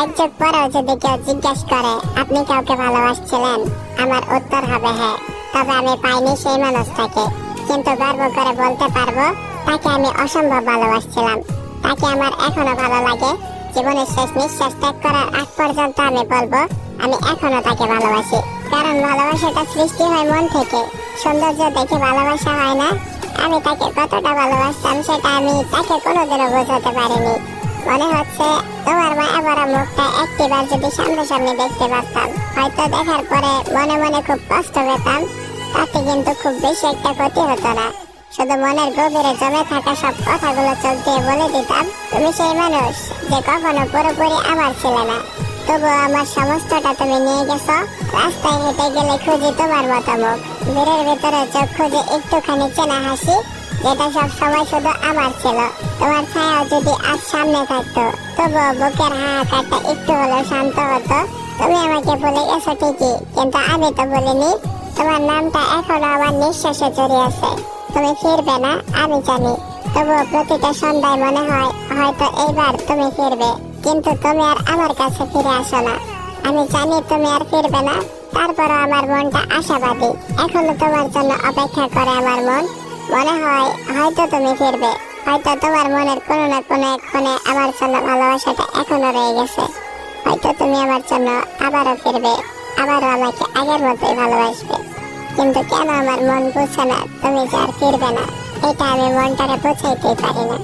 এক যুগ পরেও যদি কেউ জিজ্ঞেস করে আপনি কাউকে ভালোবাসছিলেন, আমার উত্তর হবে হ্যাঁ। তবে আমি পাইনি সেই মানুষটাকে, কিন্তু গর্ব করে বলতে পারবো তাকে আমি অসম্ভব ভালোবাসছিলাম। তাকে আমার এখনো ভালো লাগে। জীবনের শেষ নিঃশ্বাস ত্যাগ করার আগ পর্যন্ত আমি বলবো আমি এখনো তাকে ভালোবাসি। কারণ ভালোবাসাটা সৃষ্টি হয় মন থেকে, সৌন্দর্য দেখে ভালোবাসা হয় না। আমি তাকে কতটা ভালোবাসতাম সেটা আমি তাকে কোনোদিনও বোঝাতে পারিনি। মনে হচ্ছে তোমার মায়া ভরা মুখটা একটিবার যদি সামনাসামনি দেখতে পারতাম, হয়তো দেখার পরে মনে মনে খুব কষ্ট পেতাম, তাতে কিন্তু খুব বেশি একটা ক্ষতি হতো না। শুধু মনের গভীরে জমে থাকা সব কথাগুলো চোখ দিয়ে বলে দিতাম তুমি সেই মানুষ যে কখনো পুরোপুরি আমার ছিলে না, তবুও আমার সমস্তটা তুমি নিয়ে গেছো। রাস্তায় হেঁটে গেলে খুঁজি তোমার মতো মুখ, ভিড়ের ভিতরে চোখ খুঁজে একটুখানি চেনা হাসি, যেটা সব সময় শুধু আমার ছিল। তোমার ছায়া যদি আজ সামনে থাকতো, তবুও বুকের হাহাকারটা একটু হলেও শান্ত হতো। তুমি আমাকে ভুলে গেছো ঠিকই, কিন্তু আমি তো বলিনি। তোমার নামটা এখনো আমার নিঃশ্বাসে জড়িয়ে আছে। তুমি ফিরবে না আমি জানি, তবুও প্রতিটা সন্ধ্যায় মনে হয় হয়তো এইবার তুমি ফিরবে, কিন্তু তুমি আর আমার কাছে ফিরে আসো না। আমি জানি তুমি আর ফিরবে না, তারপরও আমার মনটা আশাবাদী। এখনো তোমার জন্য অপেক্ষা করে আমার মন। মনে হয় হয়তো তুমি ফিরবে, হয়তো তোমার মনের কোনো না কোনো এক কোণে আমার জন্য ভালোবাসাটা এখনো রয়ে গেছে। হয়তো তুমি আমার জন্য আবারও ফিরবে, আবারও আমাকে আগের মতোই ভালোবাসবে। কিন্তু কেন আমার মন বুঝছে না তুমি যে আর ফিরবে না, এটা আমি মনটারে বুঝাইতেই পারি না।